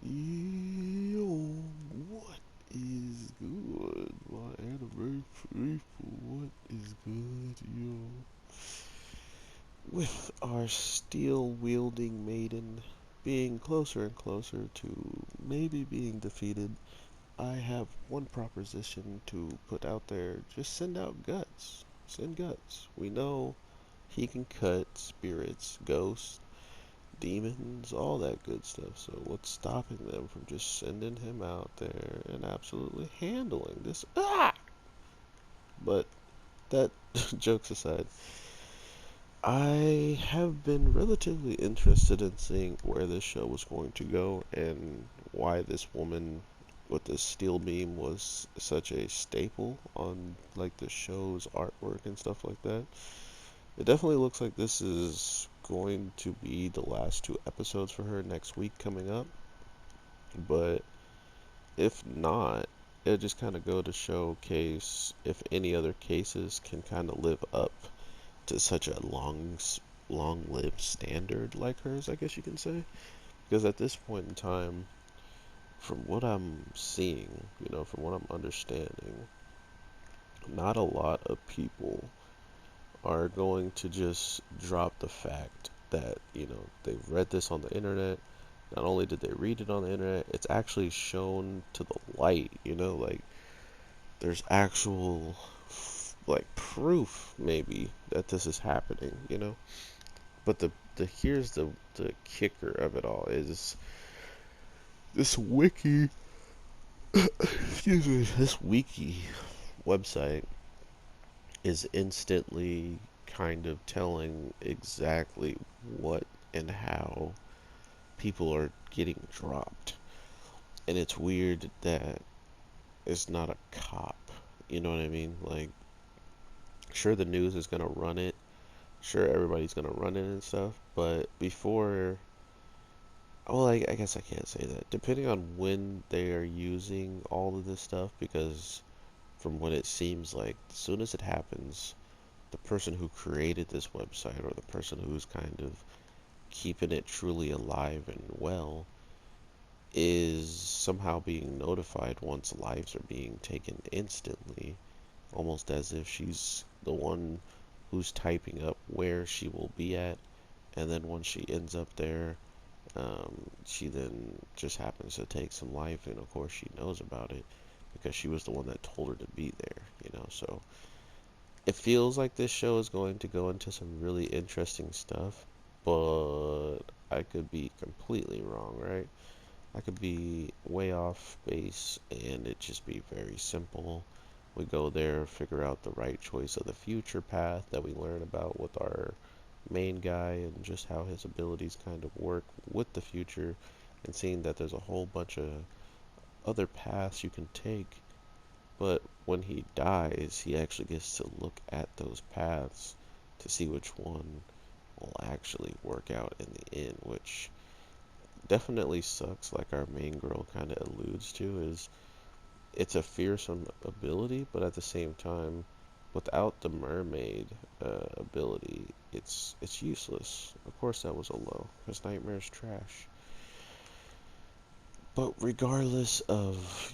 Yo, what is good, my anime people? What is good, yo? With our steel wielding maiden being closer and closer to maybe being defeated, I have one proposition to put out there. Just send out guts. Send guts. We know he can cut spirits, ghosts, demons, all that good stuff. So what's stopping them from just sending him out there and absolutely handling this? Ah! But that jokes aside, I have been relatively interested in seeing where this show was going to go and why this woman with this steel beam was such a staple on like the show's artwork and stuff like that. It definitely looks like this is going to be the last two episodes for her next week coming up. But if not, it'll just kind of go to showcase if any other cases can kind of live up to such a long-lived standard like hers, I guess you can say. Because at this point in time, from what I'm seeing, from what I'm understanding, not a lot of people are going to just drop the fact that, they've read this on the internet. Not only did they read it on the internet, it's actually shown to the light, like there's actual like proof maybe that this is happening. But the here's the kicker of it all is this wiki excuse me, this wiki website is instantly kind of telling exactly what and how people are getting dropped. And it's weird that it's not a cop. You know what I mean? Like, sure, the news is gonna run it. Sure, everybody's gonna run it and stuff. But before, well, I guess I can't say that. Depending on when they are using all of this stuff, because from what it seems like, as soon as it happens, the person who created this website or the person who's kind of keeping it truly alive and well is somehow being notified once lives are being taken instantly, almost as if she's the one who's typing up where she will be at, and then once she ends up there, she then just happens to take some life, and of course she knows about it because she was the one that told her to be there. So it feels like this show is going to go into some really interesting stuff, but I could be completely wrong, right? I could be way off base and it just be very simple. We go there, figure out the right choice of the future path that we learn about with our main guy and just how his abilities kind of work with the future, and seeing that there's a whole bunch of other paths you can take. But when he dies, he actually gets to look at those paths to see which one will actually work out in the end, which definitely sucks, like our main girl kind of alludes to, is it's a fearsome ability, but at the same time, without the mermaid ability, it's useless. Of course, that was a low, because Nightmare's trash. But regardless of,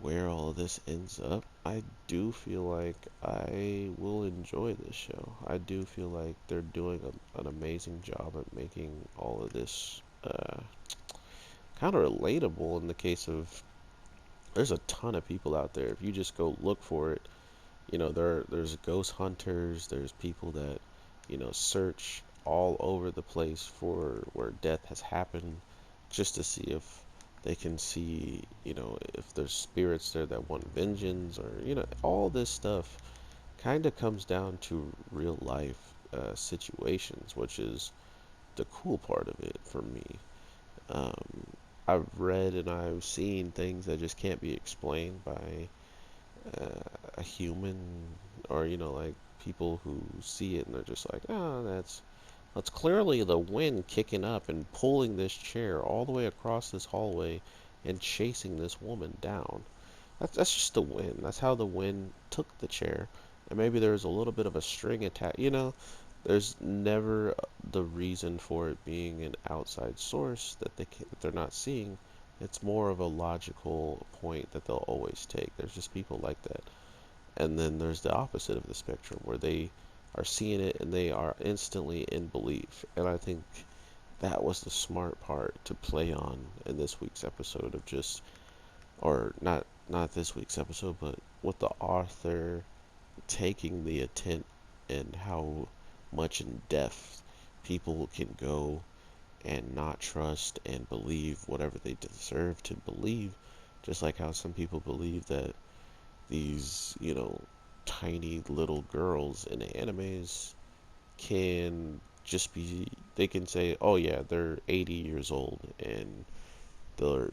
where all of this ends up, I do feel like I will enjoy this show. I do feel like they're doing an amazing job at making all of this kind of relatable in the case of there's a ton of people out there. If you just go look for it, there's ghost hunters, there's people that, search all over the place for where death has happened just to see if they can see, if there's spirits there that want vengeance or, all this stuff kind of comes down to real life situations, which is the cool part of it for me. Um, I've read and I've seen things that just can't be explained by a human, or like people who see it and they're just like, oh, that's clearly the wind kicking up and pulling this chair all the way across this hallway and chasing this woman down. That's just the wind. That's how the wind took the chair. And maybe there's a little bit of a string attack. There's never the reason for it being an outside source that they're not seeing. It's more of a logical point that they'll always take. There's just people like that. And then there's the opposite of the spectrum where they are seeing it and they are instantly in belief. And I think that was the smart part to play on in this week's episode of just, or not this week's episode, but with the author taking the intent and how much in depth people can go and not trust and believe whatever they deserve to believe, just like how some people believe that these, tiny little girls in the animes can just be, they can say, oh yeah, they're 80 years old and they're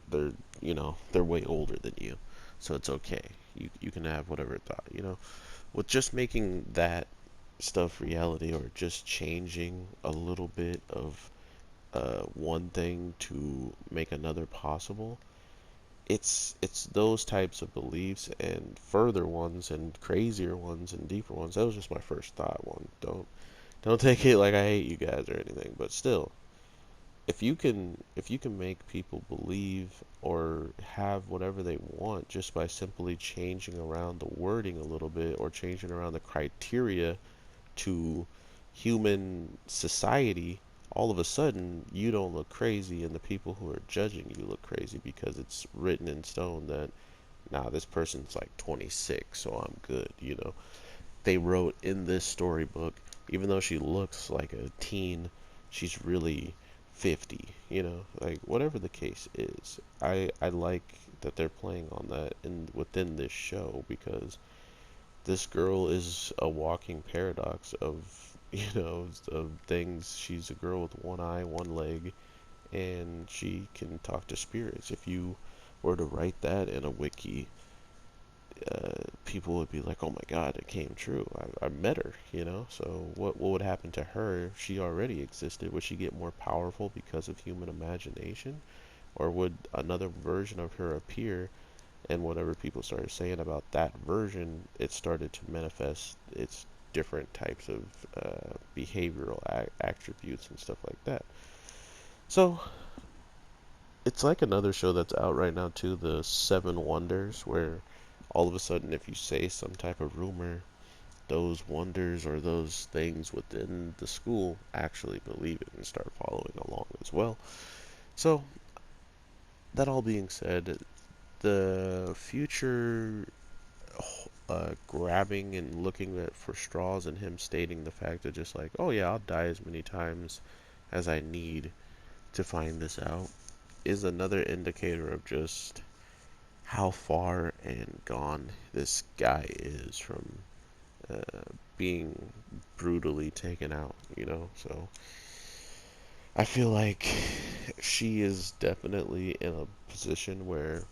they're way older than you, so it's okay. You can have whatever thought, with just making that stuff reality, or just changing a little bit of one thing to make another possible. It's those types of beliefs and further ones and crazier ones and deeper ones. That was just my first thought one. Don't take it like I hate you guys or anything, but still, if you can make people believe or have whatever they want just by simply changing around the wording a little bit, or changing around the criteria to human society, all of a sudden you don't look crazy, and the people who are judging you look crazy because it's written in stone that, nah, this person's like 26, so I'm good. They wrote in this storybook, even though she looks like a teen, she's really 50, like whatever the case is. I like that they're playing on that within this show, because this girl is a walking paradox of, of things. She's a girl with one eye, one leg, and she can talk to spirits. If you were to write that in a wiki, people would be like, "Oh my God, it came true. I met her." So what would happen to her if she already existed? Would she get more powerful because of human imagination, or would another version of her appear? And whatever people started saying about that version, it started to manifest its different types of behavioral attributes and stuff like that. So it's like another show that's out right now too, the Seven Wonders, where all of a sudden, if you say some type of rumor, those wonders or those things within the school actually believe it and start following along as well. So, that all being said, the future grabbing and looking for straws, and him stating the fact that just like, oh yeah, I'll die as many times as I need to find this out, is another indicator of just how far and gone this guy is from uh, being brutally taken out. So I feel like she is definitely in a position where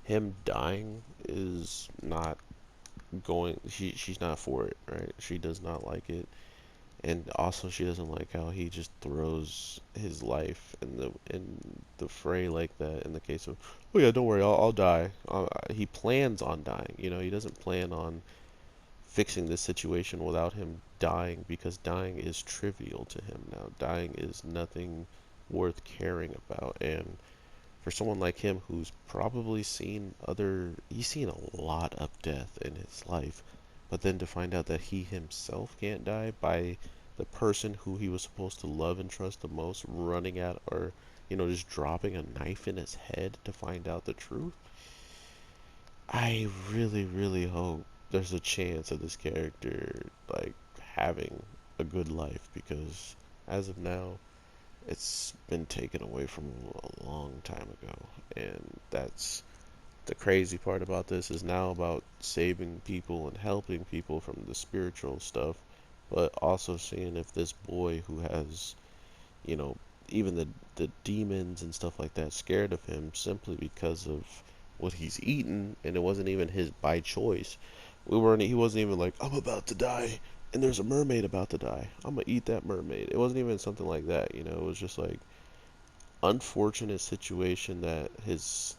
him dying is not going, she's not for it, right? She does not like it. And also she doesn't like how he just throws his life in the fray like that, in the case of, oh yeah, don't worry, I'll die. He plans on dying. He doesn't plan on fixing this situation without him dying, because dying is trivial to him now. Dying is nothing worth caring about. And for someone like him, who's probably he's seen a lot of death in his life, but then to find out that he himself can't die by the person who he was supposed to love and trust the most running at, or, just dropping a knife in his head to find out the truth. I really, really hope there's a chance of this character, like, having a good life, because as of now, it's been taken away from him a long time ago. And that's the crazy part about this, is now about saving people and helping people from the spiritual stuff, but also seeing if this boy who has, you know, even the demons and stuff like that scared of him simply because of what he's eaten, and it wasn't even his by choice. He wasn't even like, I'm about to die and there's a mermaid about to die, I'm gonna eat that mermaid. It wasn't even something like that. It was just like unfortunate situation that his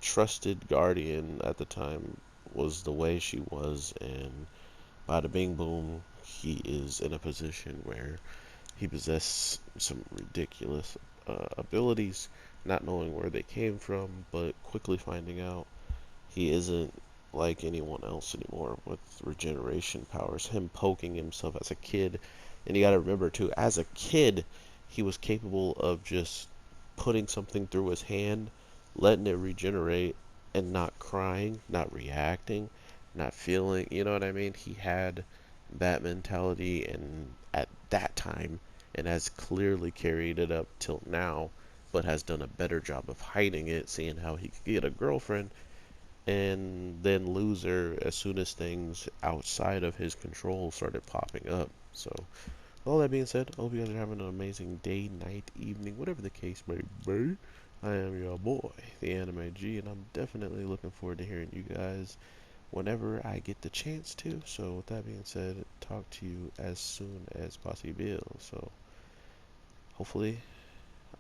trusted guardian at the time was the way she was, and bada bing boom, he is in a position where he possesses some ridiculous abilities, not knowing where they came from, but quickly finding out he isn't like anyone else anymore with regeneration powers. Him poking himself as a kid, and you gotta remember too, as a kid, he was capable of just putting something through his hand, letting it regenerate, and not crying, not reacting, not feeling, you know what I mean? He had that mentality, and at that time, and has clearly carried it up till now, but has done a better job of hiding it, seeing how he could get a girlfriend and then lose her as soon as things outside of his control started popping up. So, all that being said, I hope you guys are having an amazing day, night, evening, whatever the case may be. I am your boy, the Anime G, and I'm definitely looking forward to hearing you guys whenever I get the chance to. So, with that being said, talk to you as soon as possible. So, hopefully,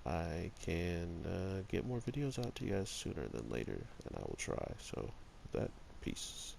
I can get more videos out to you guys sooner than later, and I will try. So, with that, peace.